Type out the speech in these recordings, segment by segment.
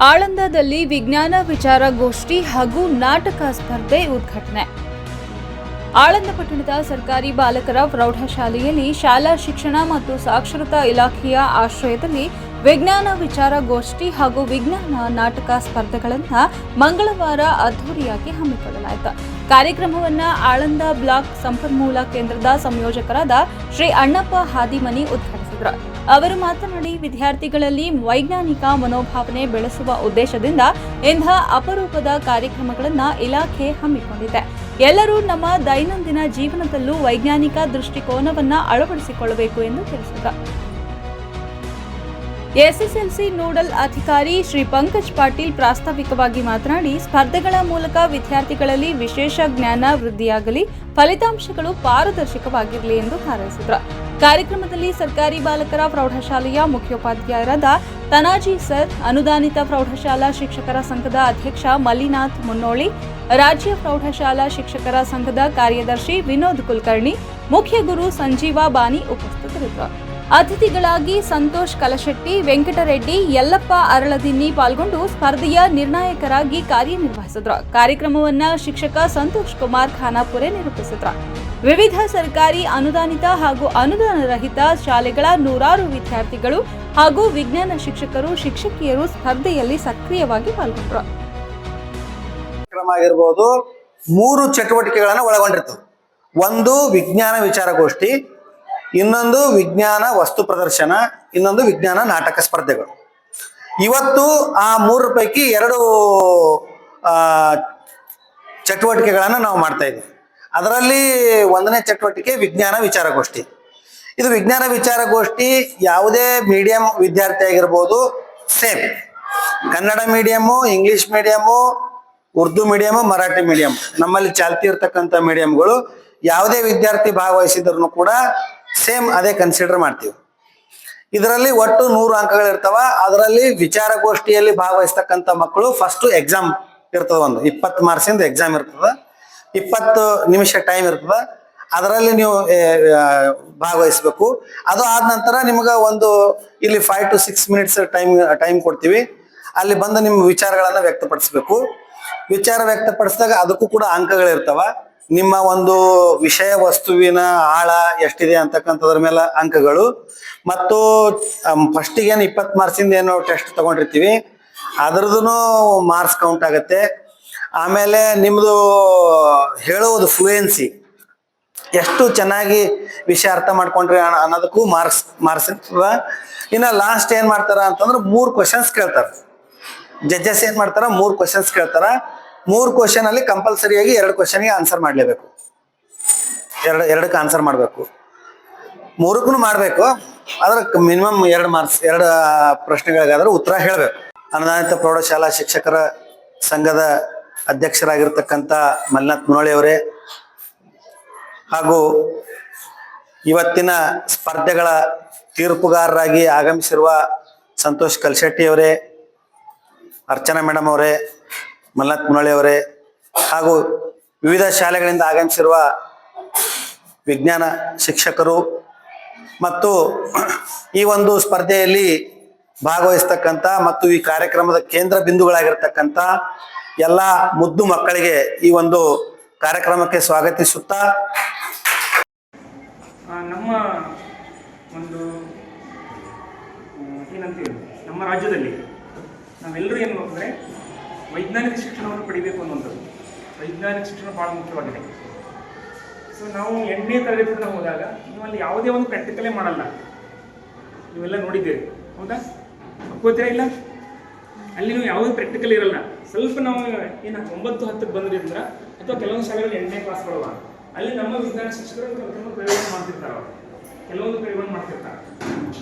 ಆಳಂದದಲ್ಲಿ ವಿಜ್ಞಾನ ವಿಚಾರಗೋಷ್ಠಿ ಹಾಗೂ ನಾಟಕ ಸ್ಪರ್ಧೆ ಉದ್ಘಾಟನೆ. ಆಳಂದ ಪಟ್ಟಣದ ಸರ್ಕಾರಿ ಬಾಲಕರ ಪ್ರೌಢಶಾಲೆಯಲ್ಲಿ ಶಾಲಾ ಶಿಕ್ಷಣ ಮತ್ತು ಸಾಕ್ಷರತಾ ಇಲಾಖೆಯ ಆಶ್ರಯದಲ್ಲಿ ವಿಜ್ಞಾನ ವಿಚಾರಗೋಷ್ಠಿ ಹಾಗೂ ವಿಜ್ಞಾನ ನಾಟಕ ಸ್ಪರ್ಧೆಗಳನ್ನು ಮಂಗಳವಾರ ಅದ್ದೂರಿಯಾಗಿ ಹಮ್ಮಿಕೊಳ್ಳಲಾಯಿತು. ಕಾರ್ಯಕ್ರಮವನ್ನು ಆಳಂದ ಬ್ಲಾಕ್ ಸಂಪನ್ಮೂಲ ಕೇಂದ್ರದ ಸಂಯೋಜಕರಾದ ಶ್ರೀ ಅಣ್ಣಪ್ಪ ಹಾದಿಮನಿ ಉದ್ಘಾಟಿಸಿದರು. ಅವರು ಮಾತನಾಡಿ, ವಿದ್ಯಾರ್ಥಿಗಳಲ್ಲಿ ವೈಜ್ಞಾನಿಕ ಮನೋಭಾವನೆ ಬೆಳೆಸುವ ಉದ್ದೇಶದಿಂದ ಇಂಥ ಅಪರೂಪದ ಕಾರ್ಯಕ್ರಮಗಳನ್ನು ಇಲಾಖೆ ಹಮ್ಮಿಕೊಂಡಿದೆ. ಎಲ್ಲರೂ ನಮ್ಮ ದೈನಂದಿನ ಜೀವನದಲ್ಲೂ ವೈಜ್ಞಾನಿಕ ದೃಷ್ಟಿಕೋನವನ್ನು ಅಳವಡಿಸಿಕೊಳ್ಳಬೇಕು ಎಂದು ತಿಳಿಸಿದರು. ಎಸ್ಎಸ್ಎಲ್ಸಿ ನೋಡಲ್ ಅಧಿಕಾರಿ ಶ್ರೀ ಪಂಕಜ್ ಪಾಟೀಲ್ ಪ್ರಾಸ್ತಾವಿಕವಾಗಿ ಮಾತನಾಡಿ, ಸ್ಪರ್ಧೆಗಳ ಮೂಲಕ ವಿದ್ಯಾರ್ಥಿಗಳಲ್ಲಿ ವಿಶೇಷ ಜ್ಞಾನ ವೃದ್ಧಿಯಾಗಲಿ, ಫಲಿತಾಂಶಗಳು ಪಾರದರ್ಶಕವಾಗಿರಲಿ ಎಂದು ಹಾರೈಸಿದರು. ಕಾರ್ಯಕ್ರಮದಲ್ಲಿ ಸರ್ಕಾರಿ ಬಾಲಕರ ಪ್ರೌಢಶಾಲೆಯ ಮುಖ್ಯೋಪಾಧ್ಯಾಯರಾದ ತನಾಜಿ ಸರ್, ಅನುದಾನಿತ ಪ್ರೌಢಶಾಲಾ ಶಿಕ್ಷಕರ ಸಂಘದ ಅಧ್ಯಕ್ಷ ಮಲ್ಲಿನಾಥ್ ಮುನ್ನೋಳಿ, ರಾಜ್ಯ ಪ್ರೌಢಶಾಲಾ ಶಿಕ್ಷಕರ ಸಂಘದ ಕಾರ್ಯದರ್ಶಿ ವಿನೋದ್ ಕುಲಕರ್ಣಿ, ಮುಖ್ಯ ಗುರು ಸಂಜೀವ ಬಾನಿ ಉಪಸ್ಥಿತರಿದ್ದರು. ಅತಿಥಿಗಳಾಗಿ ಸಂತೋಷ್ ಕಲಶೆಟ್ಟಿ, ವೆಂಕಟರೆಡ್ಡಿ, ಯಲ್ಲಪ್ಪ ಅರಳದಿನ್ನಿ ಪಾಲ್ಗೊಂಡು ಸ್ಪರ್ಧೆಯ ನಿರ್ಣಾಯಕರಾಗಿ ಕಾರ್ಯನಿರ್ವಹಿಸಿದರು. ಕಾರ್ಯಕ್ರಮವನ್ನು ಶಿಕ್ಷಕ ಸಂತೋಷ್ ಕುಮಾರ್ ಖಾನಾಪುರೆ ನಿರೂಪಿಸಿದರು. ವಿವಿಧ ಸರ್ಕಾರಿ ಅನುದಾನಿತ ಹಾಗೂ ಅನುದಾನ ರಹಿತ ಶಾಲೆಗಳ ನೂರಾರು ವಿದ್ಯಾರ್ಥಿಗಳು ಹಾಗೂ ವಿಜ್ಞಾನ ಶಿಕ್ಷಕರು, ಶಿಕ್ಷಕಿಯರು ಸ್ಪರ್ಧೆಯಲ್ಲಿ ಸಕ್ರಿಯವಾಗಿ ಪಾಲ್ಗೊಂಡರು. ಆಗಿರಬಹುದು 3 ಚಟುವಟಿಕೆಗಳನ್ನು ಒಳಗೊಂಡಿರ್ತದೆ. ಒಂದು ವಿಜ್ಞಾನ ವಿಚಾರಗೋಷ್ಠಿ, ಇನ್ನೊಂದು ವಿಜ್ಞಾನ ವಸ್ತು ಪ್ರದರ್ಶನ, ಇನ್ನೊಂದು ವಿಜ್ಞಾನ ನಾಟಕ ಸ್ಪರ್ಧೆಗಳು. ಇವತ್ತು ಆ 3 ಪೈಕಿ 2 ಚಟುವಟಿಕೆಗಳನ್ನು ನಾವು ಮಾಡ್ತಾ ಇದ್ದೀವಿ. ಅದರಲ್ಲಿ 1ನೇ ಚಟುವಟಿಕೆ ವಿಜ್ಞಾನ ವಿಚಾರಗೋಷ್ಠಿ. ಇದು ವಿಜ್ಞಾನ ವಿಚಾರಗೋಷ್ಠಿ ಯಾವುದೇ ಮೀಡಿಯಂ ವಿದ್ಯಾರ್ಥಿ ಆಗಿರ್ಬೋದು, same Kannada medium, English medium, Urdu medium, Marathi medium, ನಮ್ಮಲ್ಲಿ ಚಾಲ್ತಿ ಇರ್ತಕ್ಕಂಥ ಮೀಡಿಯಂಗಳು ಯಾವುದೇ ವಿದ್ಯಾರ್ಥಿ ಭಾಗವಹಿಸಿದ್ರು ಕೂಡ ಸೇಮ್ ಅದೇ ಕನ್ಸಿಡರ್ ಮಾಡ್ತೀವಿ. ಇದರಲ್ಲಿ ಒಟ್ಟು 100 ಅಂಕಗಳಿರ್ತಾವ. ಅದರಲ್ಲಿ ವಿಚಾರಗೋಷ್ಠಿಯಲ್ಲಿ ಭಾಗವಹಿಸ್ತಕ್ಕಂಥ ಮಕ್ಕಳು ಫಸ್ಟ್ ಎಕ್ಸಾಮ್ ಇರ್ತದ, ಒಂದು 20 ಮಾರ್ಕ್ಸಿಂದ ಎಕ್ಸಾಮ್ ಇರ್ತದ, 20 ನಿಮಿಷ ಟೈಮ್ ಇರ್ತದ. ಅದರಲ್ಲಿ ನೀವು ಭಾಗವಹಿಸ್ಬೇಕು. ಅದು ಆದ ನಂತರ ನಿಮ್ಗೆ ಒಂದು ಇಲ್ಲಿ 5 to 6 ಮಿನಿಟ್ಸ್ ಟೈಮ್ ಕೊಡ್ತೀವಿ. ಅಲ್ಲಿ ಬಂದು ನಿಮ್ಮ ವಿಚಾರಗಳನ್ನ ವ್ಯಕ್ತಪಡಿಸ್ಬೇಕು. ವಿಚಾರ ವ್ಯಕ್ತಪಡಿಸಿದಾಗ ಅದಕ್ಕೂ ಕೂಡ ಅಂಕಗಳಿರ್ತಾವ. ನಿಮ್ಮ ಒಂದು ವಿಷಯ ವಸ್ತುವಿನ ಆಳ ಎಷ್ಟಿದೆ ಅಂತಕ್ಕಂಥದ್ರ ಮೇಲೆ ಅಂಕಗಳು, ಮತ್ತು ಫಸ್ಟಿಗೆ ಏನು 20 ಮಾರ್ಕ್ಸಿಂದ ಏನೋ ಟೆಸ್ಟ್ ತಗೊಂಡಿರ್ತೀವಿ ಅದ್ರದ್ದು ಮಾರ್ಕ್ಸ್ ಕೌಂಟ್ ಆಗುತ್ತೆ. ಆಮೇಲೆ ನಿಮ್ಮದು ಹೇಳುವುದು ಫ್ಲೂಯೆನ್ಸಿ, ಎಷ್ಟು ಚೆನ್ನಾಗಿ ವಿಷಯ ಅರ್ಥ ಮಾಡ್ಕೊಂಡ್ರಿ ಅನ್ನೋದಕ್ಕೂ ಮಾರ್ಕ್ಸ್ ಇರ್ತದ. ಇನ್ನು ಲಾಸ್ಟ್ ಏನ್ ಮಾಡ್ತಾರ ಅಂತಂದ್ರೆ 3 ಕ್ವಶನ್ಸ್ ಕೇಳ್ತಾರ. ಜಡ್ಜಸ್ ಏನ್ ಮಾಡ್ತಾರ, 3 ಕ್ವಶನ್ಸ್ ಕೇಳ್ತಾರ. 3 ಕ್ವಶನ್ ಅಲ್ಲಿ ಕಂಪಲ್ಸರಿಯಾಗಿ 2 ಕ್ವಶನ್ಗೆ ಆನ್ಸರ್ ಮಾಡ್ಲೇಬೇಕು. ಎರಡಕ್ಕೆ ಆನ್ಸರ್ ಮಾಡ್ಬೇಕು. 3ಕ್ಕೂ ಮಾಡ್ಬೇಕು. ಆದ್ರೆ ಮಿನಿಮಮ್ 2 ಮಾರ್ಕ್ಸ್, 2 ಪ್ರಶ್ನೆಗಳಿಗಾದ್ರೆ ಉತ್ತರ ಹೇಳ್ಬೇಕು. ಅನುದಾನಿತ ಪ್ರೌಢಶಾಲಾ ಶಿಕ್ಷಕರ ಸಂಘದ ಅಧ್ಯಕ್ಷರಾಗಿರ್ತಕ್ಕಂಥ ಮಲ್ಲಿನಾಥ್ ಮುನ್ನೋಳಿ ಅವರೇ, ಹಾಗೂ ಇವತ್ತಿನ ಸ್ಪರ್ಧೆಗಳ ತೀರ್ಪುಗಾರರಾಗಿ ಆಗಮಿಸಿರುವ ಸಂತೋಷ್ ಕಲಶೆಟ್ಟಿ ಅವರೇ, ಅರ್ಚನಾ ಮೇಡಮ್ ಅವರೇ, ಮಲ್ಲಿನಾಥ್ ಮುನ್ನೋಳಿ ಅವರೇ, ಹಾಗೂ ವಿವಿಧ ಶಾಲೆಗಳಿಂದ ಆಗಮಿಸಿರುವ ವಿಜ್ಞಾನ ಶಿಕ್ಷಕರು ಮತ್ತು ಈ ಒಂದು ಸ್ಪರ್ಧೆಯಲ್ಲಿ ಭಾಗವಹಿಸ್ತಕ್ಕಂಥ ಮತ್ತು ಈ ಕಾರ್ಯಕ್ರಮದ ಕೇಂದ್ರ ಬಿಂದುಗಳಾಗಿರ್ತಕ್ಕಂಥ ಎಲ್ಲ ಮುದ್ದು ಮಕ್ಕಳಿಗೆ ಈ ಒಂದು ಕಾರ್ಯಕ್ರಮಕ್ಕೆ ಸ್ವಾಗತಿಸುತ್ತಾ, ನಮ್ಮ ಒಂದು ಏನಂತೀವಿ, ನಮ್ಮ ರಾಜ್ಯದಲ್ಲಿ ನಾವೆಲ್ಲರೂ ಏನು ಅಂದರೆ ವೈಜ್ಞಾನಿಕ ಶಿಕ್ಷಣವನ್ನು ಪಡಿಬೇಕು ಅನ್ನುವಂಥದ್ದು. ವೈಜ್ಞಾನಿಕ ಶಿಕ್ಷಣ ಭಾಳ ಮುಖ್ಯವಾಗಿದೆ. ಸೊ ನಾವು 8ನೇ ತರಗತಿಯಿಂದ ನಾವು ಹೋದಾಗ ನೀವಲ್ಲಿ ಯಾವುದೇ ಒಂದು ಪ್ರಾಕ್ಟಿಕಲೇ ಮಾಡಲ್ಲ. ನೀವೆಲ್ಲ ನೋಡಿದ್ದೀರಿ, ಹೌದಾ? ಗೊತ್ತೀರಾ? ಇಲ್ಲ, ಅಲ್ಲಿ ನೀವು ಯಾವುದೇ ಪ್ರಾಕ್ಟಿಕಲ್ ಇರಲ್ಲ. ಸ್ವಲ್ಪ ನಾವು ಏನು 9, 10ಕ್ಕೆ ಬಂದ್ರಿ ಅಂದ್ರೆ, ಅಥವಾ ಕೆಲವೊಂದು ಶಾಲೆಗಳಲ್ಲಿ 8ನೇ ಕ್ಲಾಸ್ ಬರೋಲ್ಲ, ಅಲ್ಲಿ ನಮ್ಮ ವಿಜ್ಞಾನ ಶಿಕ್ಷಕರು ಕೆಲವೊಂದು ಪ್ರಯೋಗ ಮಾಡ್ತಿರ್ತಾರೆ, ಕೆಲವೊಂದು ಪ್ರಯೋಗ ಮಾಡ್ತಿರ್ತಾರೆ,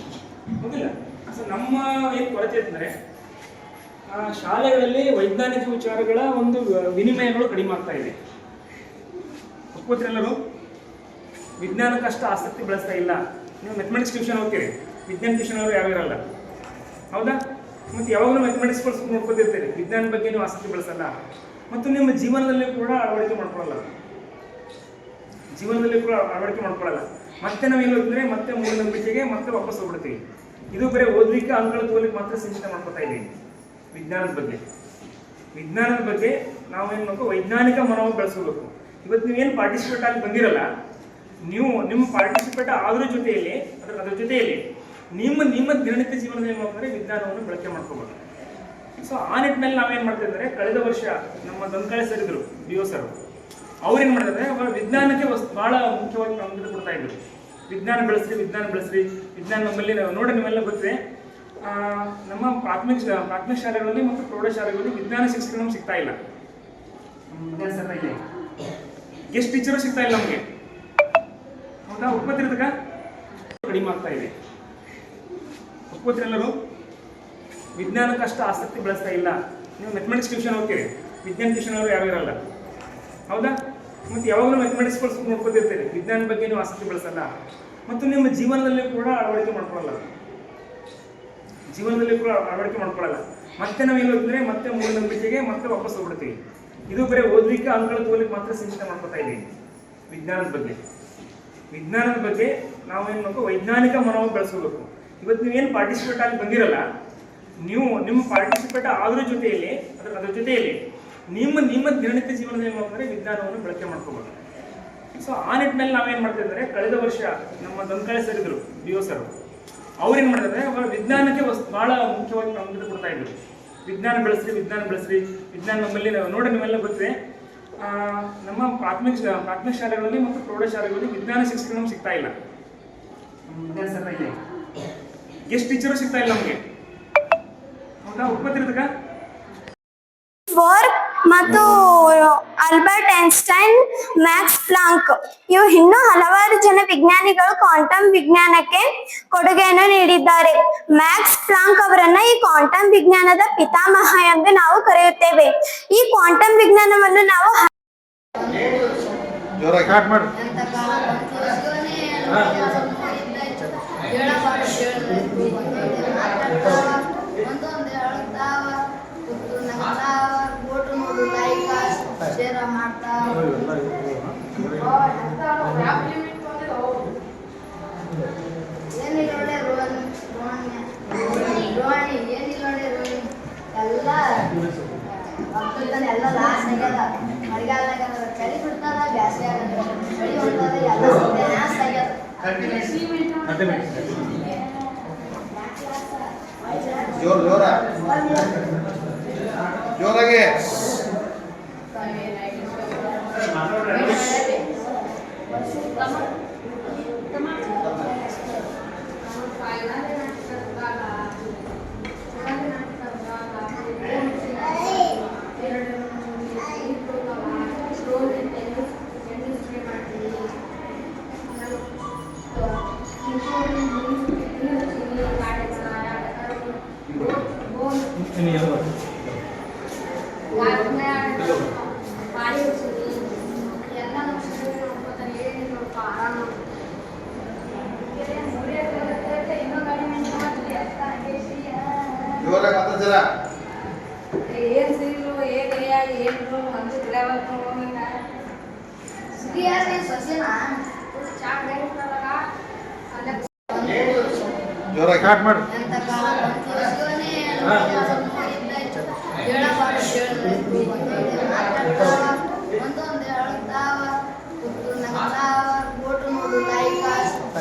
ಹೌದಿಲ್ಲ? ಸೊ ನಮ್ಮ ಏನು ಕೊರತೆ ಅಂದರೆ ಶಾಲೆಗಳಲ್ಲಿ ವೈಜ್ಞಾನಿಕ ವಿಚಾರಗಳ ಒಂದು ವಿನಿಮಯಗಳು ಕಡಿಮೆ ಆಗ್ತಾ ಇದೆ. ಒಪ್ಕೋತೀರೆಲ್ಲರೂ? ವಿಜ್ಞಾನಕ್ಕೆ ಅಷ್ಟು ಆಸಕ್ತಿ ಬೆಳೆಸ್ತಾ ಇಲ್ಲ. ನೀವು ಮ್ಯಾಥಮೆಟಿಕ್ಸ್ ಟ್ಯೂಷನ್ ಹೋಗ್ತೀರಿ, ವಿಜ್ಞಾನ ಟ್ಯೂಷನ್ ಅವರು ಯಾರು ಇರಲ್ಲ, ಹೌದಾ? ಮತ್ತು ಯಾವಾಗಲೂ ಮ್ಯಾಥಮೆಟಿಕ್ಸ್ ನೋಡ್ಕೊತಿರ್ತೀರಿ, ವಿಜ್ಞಾನ ಬಗ್ಗೆ ನೀವು ಆಸಕ್ತಿ ಬೆಳೆಸಲ್ಲ. ಮತ್ತು ನಿಮ್ಮ ಜೀವನದಲ್ಲಿ ಕೂಡ ಅಳವಡಿಕೆ ಮಾಡ್ಕೊಳ್ಳಲ್ಲ. ಮತ್ತೆ ನಾವೇನು ಹೋಗಿದ್ರೆ ಮತ್ತೆ ಮೂಢನಂಬಿಕೆಗೆ ಮತ್ತೆ ವಾಪಸ್ ಹೋಗ್ಬಿಡ್ತೀವಿ. ಇದು ಬರೀ ಓದಲಿಕ್ಕೆ ಅಂಕಗಳು ತಗೋಲಿಕ್ಕೆ ಮಾತ್ರ ಸೀಮಿತ ಮಾಡ್ಕೊತಾ ಇದ್ದೀವಿ. ವಿಜ್ಞಾನದ ಬಗ್ಗೆ ನಾವೇನು ಮಾಡಬೇಕು, ವೈಜ್ಞಾನಿಕ ಮನೋಭಾವ ಬೆಳೆಸಬೇಕು. ಇವತ್ತು ನೀವೇನು ಪಾರ್ಟಿಸಿಪೇಟ್ ಆಗಿ ಬಂದಿರಲ್ಲ, ನೀವು ನಿಮ್ಮ ಪಾರ್ಟಿಸಿಪೇಟ್ ಆದ್ರ ಜೊತೆಯಲ್ಲಿ ಅದರ ಜೊತೆಯಲ್ಲಿ ನಿಮ್ಮ ದಿನನಿತ್ಯ ಜೀವನದಲ್ಲಿ ಏನು ಮಾಡ್ತಾರೆ, ವಿಜ್ಞಾನವನ್ನು ಬಳಕೆ ಮಾಡ್ಕೋಬೇಕು. ಸೊ ಆ ನಿಟ್ಟಿನಲ್ಲಿ ನಾವೇನು ಮಾಡ್ತಿದ್ದಾರೆ, ಕಳೆದ ವರ್ಷ ನಮ್ಮ ದಂಕಾಳೆ ಸರ್ ಇದ್ರು, BO ಸರ್, ಅವ್ರೇನು ಮಾಡ್ತಿದ್ದಾರೆ, ಅವರ ವಿಜ್ಞಾನಕ್ಕೆ ಬಹಳ ಮುಖ್ಯವಾಗಿ ಪ್ರಾಮುಖ್ಯತೆ ಕೊಡ್ತಾ ಇದ್ರು. ವಿಜ್ಞಾನ ಬೆಳೆಸ್ರಿ. ವಿಜ್ಞಾನ ನಮ್ಮಲ್ಲಿ ನೋಡಿ ನೀವೆಲ್ಲ ಗೊತ್ತಿದೆ, ನಮ್ಮ ಪ್ರಾಥಮಿಕ ಶಾಲೆಗಳಲ್ಲಿ ಮತ್ತು ಪ್ರೌಢಶಾಲೆಗಳಲ್ಲಿ ವಿಜ್ಞಾನ ಶಿಕ್ಷಕರು ನಮ್ಗೆ ಸಿಗ್ತಾ ಇಲ್ಲ. ಗೆಸ್ಟ್ ಟೀಚರು ಸಿಗ್ತಾ ಇಲ್ಲ ನಮಗೆ. ಹೌದಾ? ಒಪ್ಪತ್ತಿರೋದಕ್ಕ ಕಡಿಮೆ ಆಗ್ತಾ ಇದೆ. ಒಪ್ಪತ್ತಿರೆಲ್ಲರೂ ವಿಜ್ಞಾನಕ್ಕೆ ಅಷ್ಟು ಆಸಕ್ತಿ ಬೆಳೆಸ್ತಾ ಇಲ್ಲ. ನೀವು ಮ್ಯಾಥಮೆಟಿಕ್ಸ್ ಟ್ಯೂಷನ್ ಹೋಗ್ತೀರಿ, ವಿಜ್ಞಾನ ಟ್ಯೂಷನ್ ಅವರು ಯಾರು ಇರಲ್ಲ. ಹೌದಾ? ಮತ್ತು ಯಾವಾಗಲೂ ಮ್ಯಾಥಮೆಟಿಕ್ಸ್ ನೋಡ್ಕೊತಿರ್ತೀರಿ, ವಿಜ್ಞಾನ ಬಗ್ಗೆ ನೀವು ಆಸಕ್ತಿ ಬೆಳೆಸಲ್ಲ. ಮತ್ತು ನಿಮ್ಮ ಜೀವನದಲ್ಲಿ ಕೂಡ ಅಳವಡಿಕೆ ಮಾಡ್ಕೊಳ್ಳಲ್ಲ. ಮತ್ತೆ ನಾವೇನು ಹೋಗ್ತಂದ್ರೆ ಮತ್ತೆ ಮೂಢನಂಬಿಕೆಗೆ ಮತ್ತೆ ವಾಪಸ್ ಹೋಗ್ಬಿಡ್ತೀವಿ. ಇದು ಬರೀ ಓದಲಿಕ್ಕೆ ಅಂಕಗಳು ತಗೋಲಿಕ್ಕೆ ಮಾತ್ರ ಸೀಮಿತ ಮಾಡ್ಕೊತಾ ಇದ್ದೀವಿ. ವಿಜ್ಞಾನದ ಬಗ್ಗೆ ನಾವೇನು ಮಾಡಬೇಕು, ವೈಜ್ಞಾನಿಕ ಮನೋಭಾವ ಬೆಳೆಸಬೇಕು. ಇವತ್ತು ನೀವೇನು ಪಾರ್ಟಿಸಿಪೇಟ್ ಆಗಿ ಬಂದಿರಲ್ಲ, ನೀವು ನಿಮ್ಮ ಪಾರ್ಟಿಸಿಪೇಟ್ ಆದ್ರ ಜೊತೆಯಲ್ಲಿ ಅದರ ಜೊತೆಯಲ್ಲಿ ನಿಮ್ಮ ದಿನನಿತ್ಯ ಜೀವನದಲ್ಲಿ ಏನು ಮಾಡ್ತಾರೆ, ವಿಜ್ಞಾನವನ್ನು ಬಳಕೆ ಮಾಡ್ಕೋಬೇಕು. ಸೊ ಆ ನಿಟ್ಟಿನಲ್ಲಿ ನಾವೇನು ಮಾಡ್ತಿದ್ದಾರೆ, ಕಳೆದ ವರ್ಷ ನಮ್ಮ ದಂಕಾಳೆ ಸರ್ ಇದ್ರು, BO ಸರ್, ಅವ್ರೇನು ಮಾಡ್ತಿದ್ದಾರೆ, ಅವರ ವಿಜ್ಞಾನಕ್ಕೆ ಬಹಳ ಮುಖ್ಯವಾಗಿ ಪ್ರಾಮುಖ್ಯತೆ ಕೊಡ್ತಾ ಇದ್ರು. ವಿಜ್ಞಾನ ಬೆಳೆಸ್ರಿ. ವಿಜ್ಞಾನ ನಮ್ಮಲ್ಲಿ ನೋಡಿ ನೀವೆಲ್ಲ ಗೊತ್ತಿದೆ, ನಮ್ಮ ಪ್ರಾಥಮಿಕ ಶಾಲೆಗಳಲ್ಲಿ ಮತ್ತು ಪ್ರೌಢಶಾಲೆಗಳಲ್ಲಿ ವಿಜ್ಞಾನ ಶಿಕ್ಷಕರು ನಮ್ಗೆ ಸಿಗ್ತಾ ಇಲ್ಲ. ಗೆಸ್ಟ್ ಟೀಚರು ಸಿಗ್ತಾ ಇಲ್ಲ ನಮಗೆ. ಹೌದಾ? ಒಪ್ಪತ್ತಿರೋದಕ್ಕ ಬೋರ್ ಮತ್ತು ಆಲ್ಬರ್ಟ್ ಐನ್ಸ್ಟೈನ್, ಮ್ಯಾಕ್ಸ್ ಪ್ಲಾಂಕ್ ಇವು ಇನ್ನೂ ಹಲವಾರು ಜನ ವಿಜ್ಞಾನಿಗಳು ಕ್ವಾಂಟಮ್ ವಿಜ್ಞಾನಕ್ಕೆ ಕೊಡುಗೆಯನ್ನು ನೀಡಿದ್ದಾರೆ. ಮ್ಯಾಕ್ಸ್ ಪ್ಲಾಂಕ್ ಅವರನ್ನ ಈ ಕ್ವಾಂಟಮ್ ವಿಜ್ಞಾನದ ಪಿತಾಮಹ ಎಂದು ನಾವು ಕರೆಯುತ್ತೇವೆ. ಈ ಕ್ವಾಂಟಮ್ ವಿಜ್ಞಾನವನ್ನು ನಾವು ಶೇರ ಮಾಡ್ತಾ ಏನಿಲ್ಲ ಒಳ್ಳೆ ರೋಹಿಣಿ ಏನಿಲ್ಲ ಒಳ್ಳೆ ರೋಹಿಣಿ ಎಲ್ಲ ಎಲ್ಲ ಲಾಸ್ ಆಗ್ಯದ. ಮಳೆಗಾಲದಾಗ ಚಳಿ ಬಿಡ್ತದ, ಬ್ಯಾಸಿಗೆ ಆಗದ, ಚಳಿ ಹೊಡ್ತದ, ಎಲ್ಲ ನಾಶ ಆಗ್ಯದ. ಜೋರಾಗಿ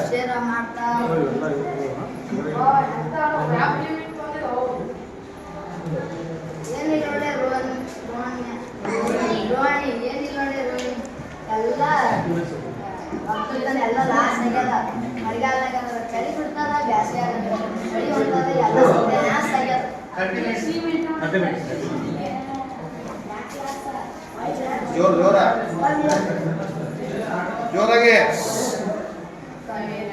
ಶೇರ ಮಾಡ್ತಾ ಏನಿಲ್ಲ ಒಳ್ಳೆ ರೋಹಿಣಿ ಏನಿಲ್ಲ ಒಳ್ಳೆ ರೋಹಿಣಿ ಎಲ್ಲ ಲಾಸ್ ಆಗ್ಯದ. ಮಳೆಗಾಲದಾಗ ಚಳಿ ಬಿಡ್ತದ, ಬ್ಯಾಸಿಗೆ ಆಗದ, ಚಳಿ ಹೊಡ್ತದ, ಎಲ್ಲ ನಾಶ ಆಗ್ಯದ. ಜೋರಾಗಿ ಎಲ್ಲ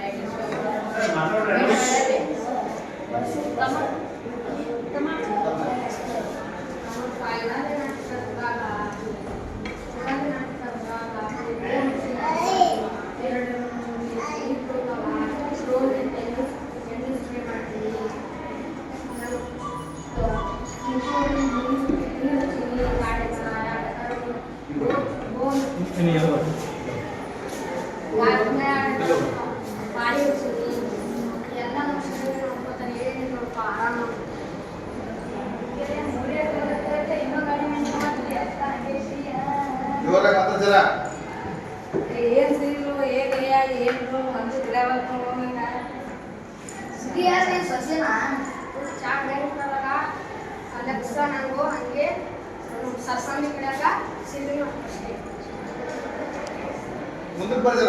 ಏನಿಲ್ಲ ಆರಾಮ ಜೋರಾಗಿ ಮಾತ್ರ ಜರ. ಏನ್ ಸಿರಿಲು ಹೇಗಯ್ಯ ಏನು ಒಂದು ಸಿರಿಯಾಗಿ ಸಸ್ಯನ ಚಾಕ್ ಹೇಳ್ತಾರಲ್ಲ ಅಲ್ಲ ಪುಸ್ತಕ ನಂಗು ಹಂಗೆ ಸರ್ಸಾಮಿ ಗಿಡಕ ಸಿರಿಲು ಅಷ್ಟೇ ಮುಂದಕ್ಕೆ ಬರ್ಜರ.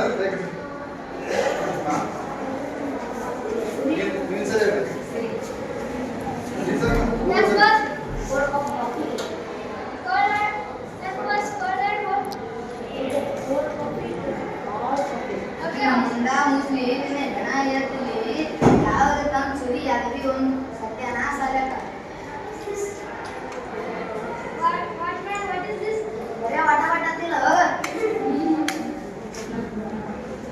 ನೀನ್ ಸರಿ ಹೇಳಿ. Next was 4 of coffee. Colored. That was colored what? 4 coffee. Okay. ಮುಂದ ಮುಸ್ಲಿ ಏನಿದೆ ಜನ ಹೇಳ್ತೀನಿ